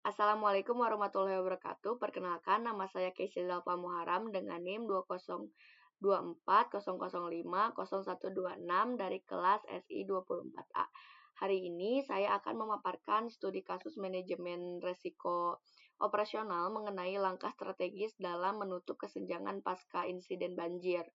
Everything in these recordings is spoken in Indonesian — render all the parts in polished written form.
Assalamualaikum warahmatullahi wabarakatuh. Perkenalkan, nama saya Keisha Zalfa Muharam dengan NIM 20240050126 dari kelas SI 24A. Hari ini saya akan memaparkan studi kasus manajemen risiko operasional mengenai langkah strategis dalam menutup kesenjangan pasca insiden banjir.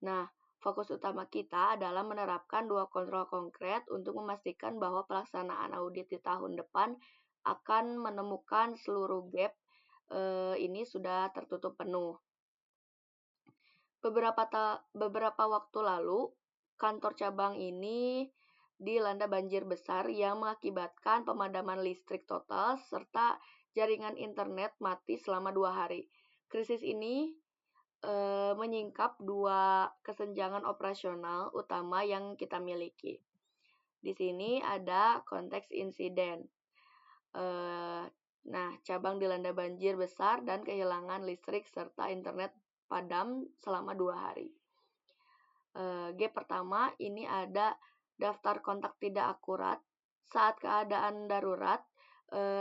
Nah, fokus utama kita adalah menerapkan dua kontrol konkret untuk memastikan bahwa pelaksanaan audit di tahun depan akan menemukan seluruh gap ini sudah tertutup penuh. Beberapa waktu lalu, kantor cabang ini dilanda banjir besar yang mengakibatkan pemadaman listrik total serta jaringan internet mati selama 2 hari. Krisis ini menyingkap dua kesenjangan operasional utama yang kita miliki. Di sini ada konteks insiden. Cabang dilanda banjir besar dan kehilangan listrik serta internet padam selama 2 hari. Gap pertama ini ada daftar kontak tidak akurat. Saat keadaan darurat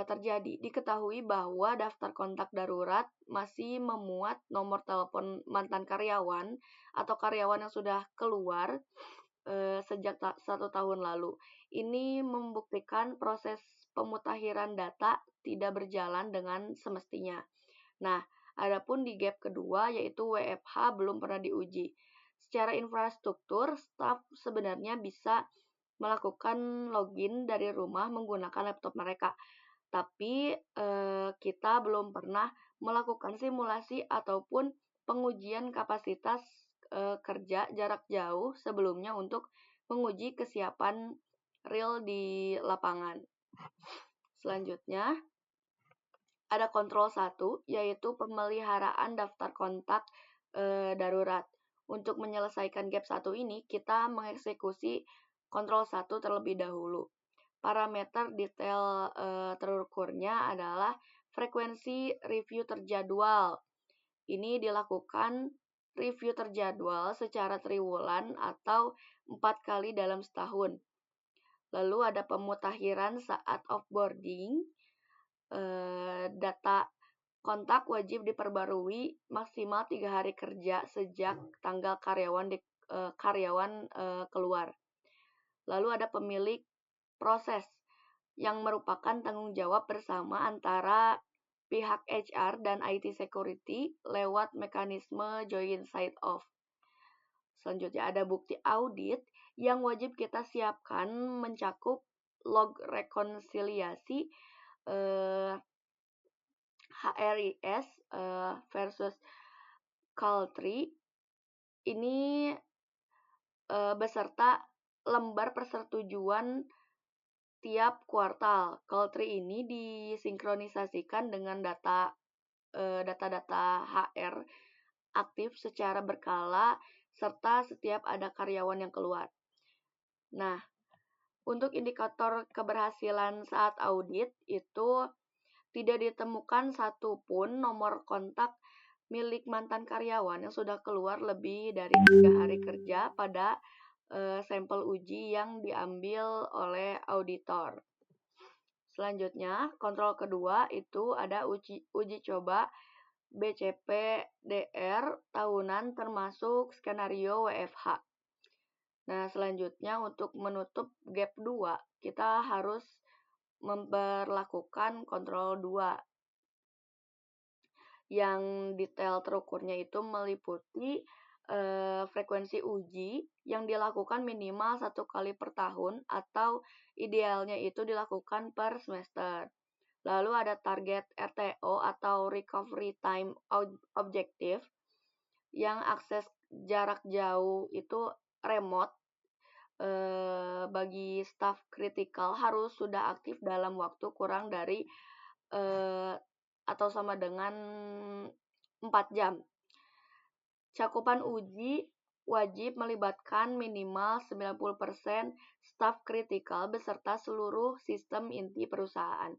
terjadi, diketahui bahwa daftar kontak darurat masih memuat nomor telepon mantan karyawan atau karyawan yang sudah keluar sejak 1 tahun lalu. Ini membuktikan proses pemutakhiran data tidak berjalan dengan semestinya. Nah, adapun di gap kedua yaitu WFH belum pernah diuji. Secara infrastruktur, staf sebenarnya bisa melakukan login dari rumah menggunakan laptop mereka. Tapi kita belum pernah melakukan simulasi ataupun pengujian kapasitas kerja jarak jauh sebelumnya untuk menguji kesiapan real di lapangan. Selanjutnya, ada kontrol 1, yaitu pemeliharaan daftar kontak darurat. Untuk menyelesaikan gap 1 ini, kita mengeksekusi kontrol 1 terlebih dahulu. Parameter detail terukurnya adalah frekuensi review terjadwal. Ini dilakukan review terjadwal secara triwulan atau 4 kali dalam setahun. Lalu ada pemutakhiran saat offboarding. Data kontak wajib diperbarui maksimal 3 hari kerja sejak tanggal karyawan keluar. Lalu ada pemilik proses yang merupakan tanggung jawab bersama antara pihak HR dan IT security lewat mekanisme joint sign-off. Selanjutnya ada bukti audit yang wajib kita siapkan mencakup log rekonsiliasi HRIS versus CAL3 ini beserta lembar persetujuan tiap kuartal. CAL3 ini disinkronisasikan dengan data-data HR aktif secara berkala serta setiap ada karyawan yang keluar. Nah, untuk indikator keberhasilan saat audit itu tidak ditemukan satupun nomor kontak milik mantan karyawan yang sudah keluar lebih dari 3 hari kerja pada sampel uji yang diambil oleh auditor. Selanjutnya, kontrol kedua itu ada uji coba BCP-DR tahunan termasuk skenario WFH. Nah, selanjutnya untuk menutup gap 2, kita harus memperlakukan kontrol 2. Yang detail terukurnya itu meliputi frekuensi uji yang dilakukan minimal 1 kali per tahun atau idealnya itu dilakukan per semester. Lalu ada target RTO atau Recovery Time Objective yang akses jarak jauh itu remote bagi staf kritikal harus sudah aktif dalam waktu kurang dari atau sama dengan 4 jam. Cakupan uji wajib melibatkan minimal 90% staf kritikal beserta seluruh sistem inti perusahaan.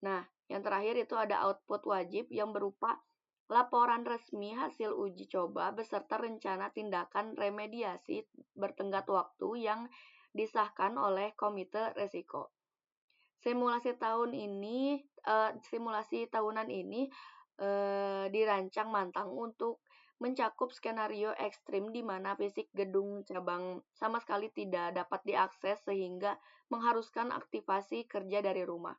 Nah, yang terakhir itu ada output wajib yang berupa laporan resmi hasil uji coba beserta rencana tindakan remediasi bertenggat waktu yang disahkan oleh komite risiko. Simulasi tahunan ini dirancang matang untuk mencakup skenario ekstrim di mana fisik gedung cabang sama sekali tidak dapat diakses sehingga mengharuskan aktivasi kerja dari rumah.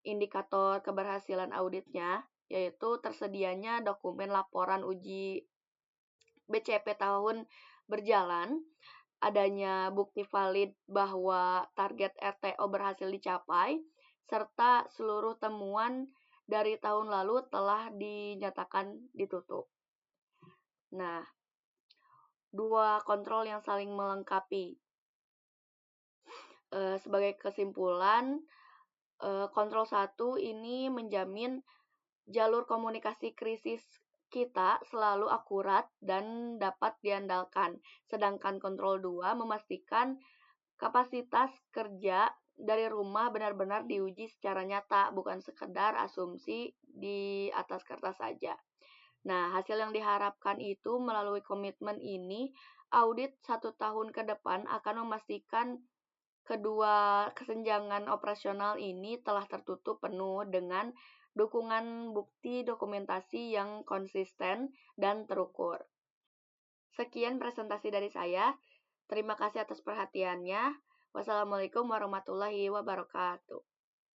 Indikator keberhasilan auditnya yaitu tersedianya dokumen laporan uji BCP tahun berjalan, adanya bukti valid bahwa target RTO berhasil dicapai, serta seluruh temuan dari tahun lalu telah dinyatakan ditutup. Nah, dua kontrol yang saling melengkapi. Sebagai kesimpulan, kontrol 1 ini menjamin jalur komunikasi krisis kita selalu akurat dan dapat diandalkan. Sedangkan kontrol 2 memastikan kapasitas kerja dari rumah benar-benar diuji secara nyata, bukan sekedar asumsi di atas kertas saja. Nah, hasil yang diharapkan itu melalui komitmen ini, audit 1 tahun ke depan akan memastikan kedua kesenjangan operasional ini telah tertutup penuh dengan dukungan bukti dokumentasi yang konsisten dan terukur. Sekian presentasi dari saya. Terima kasih atas perhatiannya. Wassalamualaikum warahmatullahi wabarakatuh.